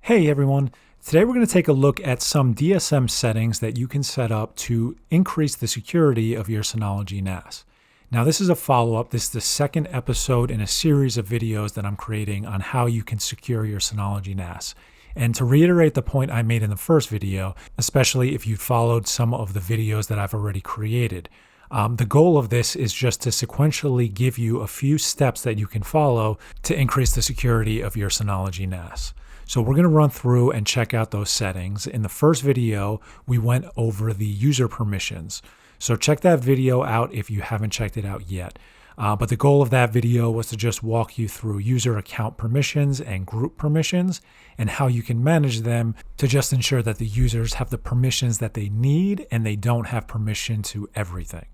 Hey everyone, today we're going to take a look at some DSM settings that you can set up to increase the security of your Synology NAS. Now this is a follow-up. This is the second episode in a series of videos that I'm creating on how you can secure your Synology NAS. And to reiterate the point I made in the first video, especially if you followed some of the videos that I've already created, the goal of this is just to sequentially give you a few steps that you can follow to increase the security of your Synology NAS. So we're going to run through and check out those settings. In the first video, we went over the user permissions. So check that video out if you haven't checked it out yet. But the goal of that video was to just walk you through user account permissions and group permissions and how you can manage them to just ensure that the users have the permissions that they need and they don't have permission to everything.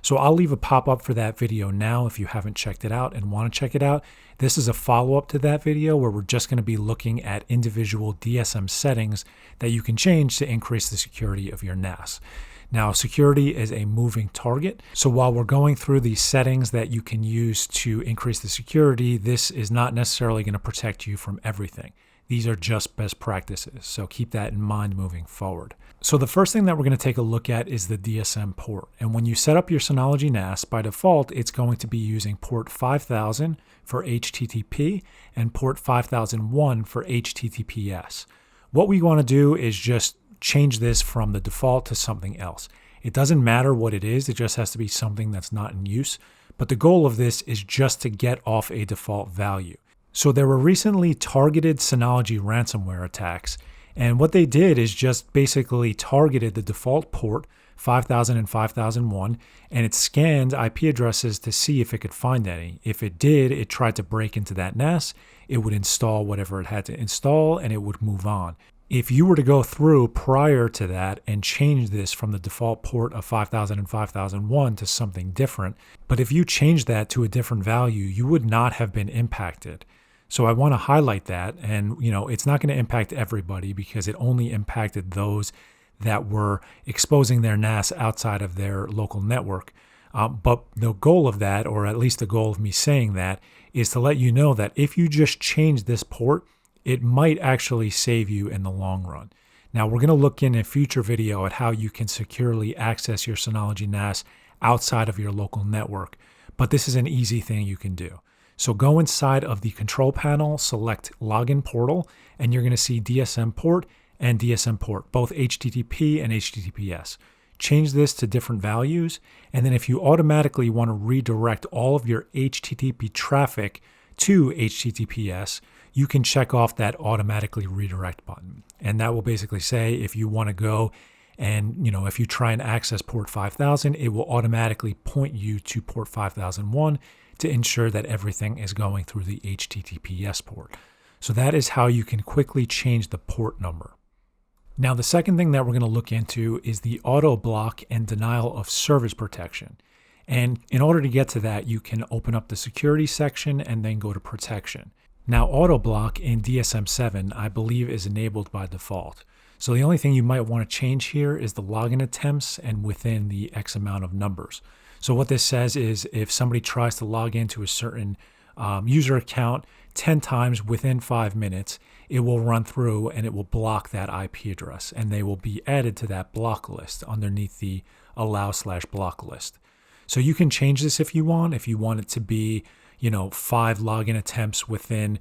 So I'll leave a pop-up for that video now if you haven't checked it out and want to check it out. This is a follow-up to that video where we're just going to be looking at individual DSM settings that you can change to increase the security of your NAS. Now, security is a moving target. So while we're going through these settings that you can use to increase the security, this is not necessarily going to protect you from everything. These are just best practices, so keep that in mind moving forward. So the first thing that we're going to take a look at is the DSM port. And when you set up your Synology NAS, by default, it's going to be using port 5000 for HTTP and port 5001 for HTTPS. What we want to do is just change this from the default to something else. It doesn't matter what it is, it just has to be something that's not in use. But the goal of this is just to get off a default value. So there were recently targeted Synology ransomware attacks, and what they did is just basically targeted the default port 5000 and 5001, and it scanned IP addresses to see if it could find any. If it did, it tried to break into that NAS, it would install whatever it had to install, and it would move on. If you were to go through prior to that and change this from the default port of 5000 and 5001 to something different, but if you changed that to a different value, you would not have been impacted. So I want to highlight that, and it's not going to impact everybody because it only impacted those that were exposing their NAS outside of their local network. But the goal of that, or at least the goal of me saying that, is to let you know that if you just change this port, it might actually save you in the long run. Now we're going to look in a future video at how you can securely access your Synology NAS outside of your local network, but this is an easy thing you can do. So go inside of the control panel, select Login Portal, and you're going to see DSM Port and DSM Port, both HTTP and HTTPS. Change this to different values, and then if you automatically want to redirect all of your HTTP traffic to HTTPS, you can check off that automatically redirect button. And that will basically say if you want to go and, if you try and access port 5000, it will automatically point you to port 5001 to ensure that everything is going through the HTTPS port. So that is how you can quickly change the port number. Now, the second thing that we're going to look into is the AutoBlock and denial of service protection. And in order to get to that, you can open up the security section and then go to protection. Now, AutoBlock in DSM-7, I believe, is enabled by default. So the only thing you might want to change here is the login attempts and within the X amount of numbers. So what this says is if somebody tries to log into a certain user account 10 times within 5 minutes, it will run through and it will block that IP address, and they will be added to that block list underneath the allow/block list. So you can change this if you want. If you want it to be 5 login attempts within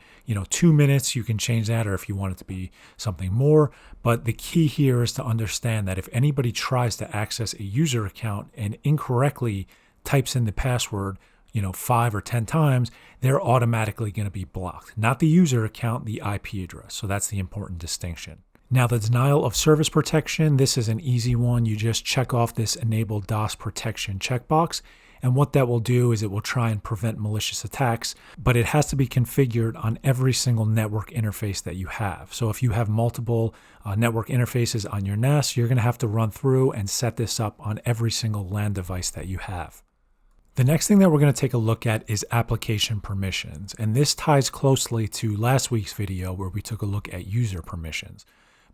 2 minutes, you can change that, or if you want it to be something more. But the key here is to understand that if anybody tries to access a user account and incorrectly types in the password 5 or 10 times, they're automatically going to be blocked. Not the user account, the IP address. So that's the important distinction. Now, the denial of service protection, this is an easy one. You just check off this enable DOS protection checkbox. And what that will do is it will try and prevent malicious attacks, but it has to be configured on every single network interface that you have. So if you have multiple network interfaces on your NAS, you're going to have to run through and set this up on every single LAN device that you have. The next thing that we're going to take a look at is application permissions. And this ties closely to last week's video where we took a look at user permissions.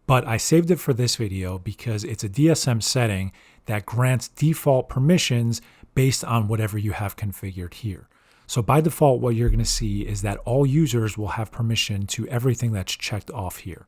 But I saved it for this video because it's a DSM setting that grants default permissions based on whatever you have configured here. So by default, what you're going to see is that all users will have permission to everything that's checked off here.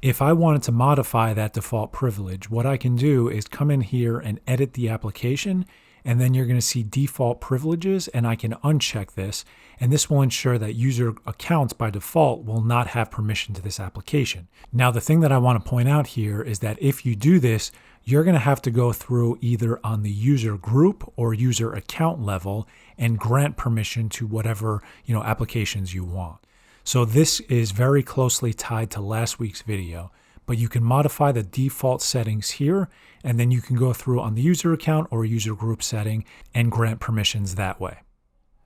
If I wanted to modify that default privilege, what I can do is come in here and edit the application, and then you're going to see default privileges, and I can uncheck this, and this will ensure that user accounts by default will not have permission to this application. Now, the thing that I want to point out here is that if you do this, you're going to have to go through either on the user group or user account level and grant permission to whatever, applications you want. So this is very closely tied to last week's video, but you can modify the default settings here, and then you can go through on the user account or user group setting and grant permissions that way.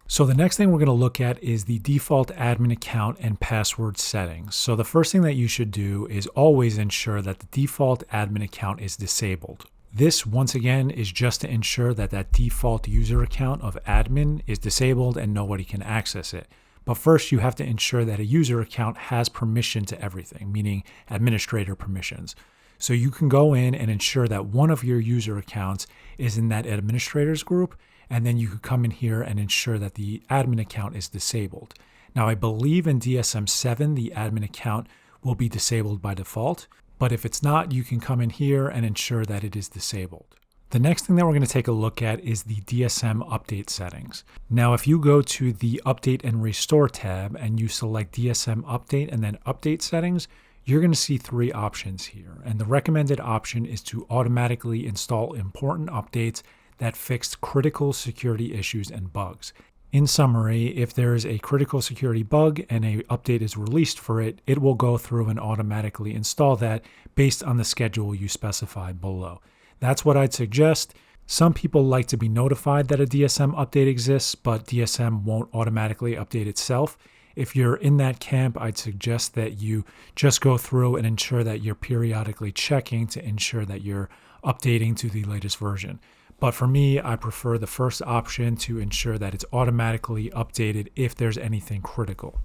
So the next thing we're going to look at is the default admin account and password settings. So the first thing that you should do is always ensure that the default admin account is disabled. This, once again, is just to ensure that that default user account of admin is disabled and nobody can access it. But first, you have to ensure that a user account has permission to everything, meaning administrator permissions. So you can go in and ensure that one of your user accounts is in that administrators group, and then you could come in here and ensure that the admin account is disabled. Now, I believe in DSM 7, the admin account will be disabled by default, but if it's not, you can come in here and ensure that it is disabled. The next thing that we're going to take a look at is the DSM update settings. Now, if you go to the Update and Restore tab and you select DSM Update and then Update Settings, you're going to see three options here. And the recommended option is to automatically install important updates that fix critical security issues and bugs. In summary, if there is a critical security bug and an update is released for it, it will go through and automatically install that based on the schedule you specified below. That's what I'd suggest. Some people like to be notified that a DSM update exists, but DSM won't automatically update itself. If you're in that camp, I'd suggest that you just go through and ensure that you're periodically checking to ensure that you're updating to the latest version. But for me, I prefer the first option to ensure that it's automatically updated if there's anything critical.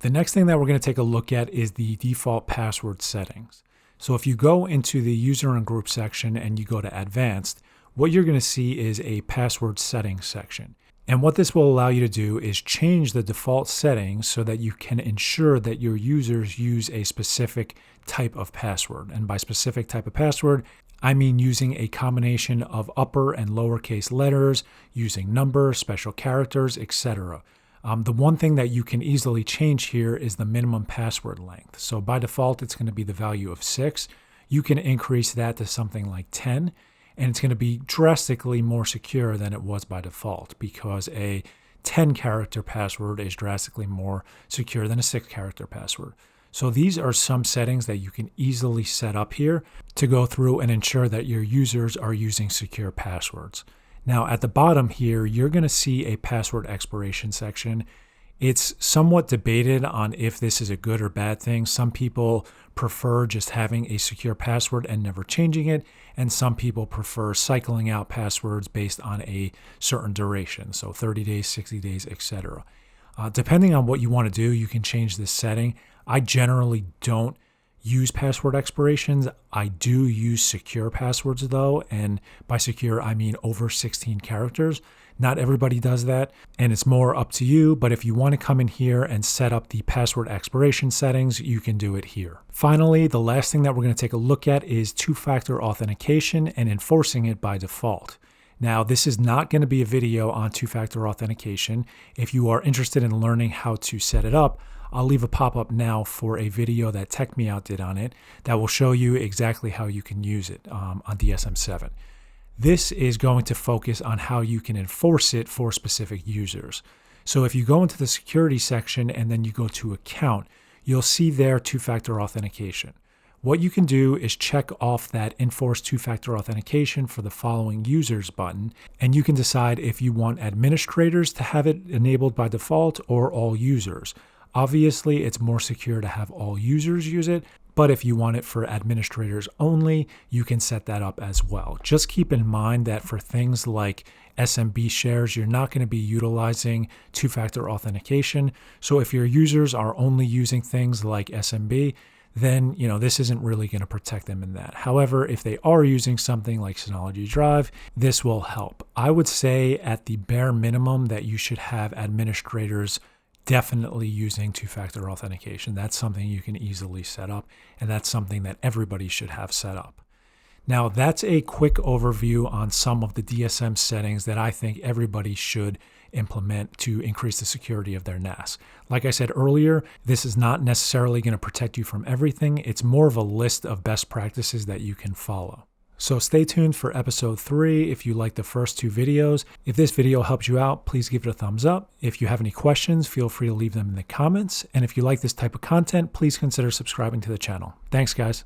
The next thing that we're going to take a look at is the default password settings. So if you go into the user and group section and you go to advanced, what you're going to see is a password settings section. And what this will allow you to do is change the default settings so that you can ensure that your users use a specific type of password. And by specific type of password, I mean using a combination of upper and lowercase letters, using numbers, special characters, etc. The one thing that you can easily change here is the minimum password length. So by default, it's going to be the value of 6. You can increase that to something like 10, and it's going to be drastically more secure than it was by default because a 10-character password is drastically more secure than a 6-character password. So these are some settings that you can easily set up here to go through and ensure that your users are using secure passwords. Now at the bottom here, you're going to see a password expiration section. It's somewhat debated on if this is a good or bad thing. Some people prefer just having a secure password and never changing it, and some people prefer cycling out passwords based on a certain duration, so 30 days, 60 days, etc. Depending on what you want to do, you can change this setting. I generally don't use password expirations. I do use secure passwords though, and by secure I mean over 16 characters. Not everybody does that, and it's more up to you, but if you want to come in here and set up the password expiration settings, you can do it here. Finally, the last thing that we're going to take a look at is two-factor authentication and enforcing it by default. Now, this is not going to be a video on two-factor authentication. If you are interested in learning how to set it up, I'll leave a pop-up now for a video that TechMeOut did on it that will show you exactly how you can use it on DSM 7. This is going to focus on how you can enforce it for specific users. So if you go into the security section and then you go to account, you'll see there two-factor authentication. What you can do is check off that enforce two-factor authentication for the following users button, and you can decide if you want administrators to have it enabled by default or all users. Obviously, it's more secure to have all users use it, but if you want it for administrators only, you can set that up as well. Just keep in mind that for things like SMB shares, you're not going to be utilizing two-factor authentication. So if your users are only using things like SMB, then this isn't really going to protect them in that. However, if they are using something like Synology Drive, this will help. I would say at the bare minimum that you should have administrators definitely using two-factor authentication. That's something you can easily set up, and that's something that everybody should have set up. Now, that's a quick overview on some of the DSM settings that I think everybody should implement to increase the security of their NAS. Like I said earlier, this is not necessarily going to protect you from everything. It's more of a list of best practices that you can follow. So stay tuned for episode 3 if you like the first 2 videos. If this video helps you out, please give it a thumbs up. If you have any questions, feel free to leave them in the comments. And if you like this type of content, please consider subscribing to the channel. Thanks, guys.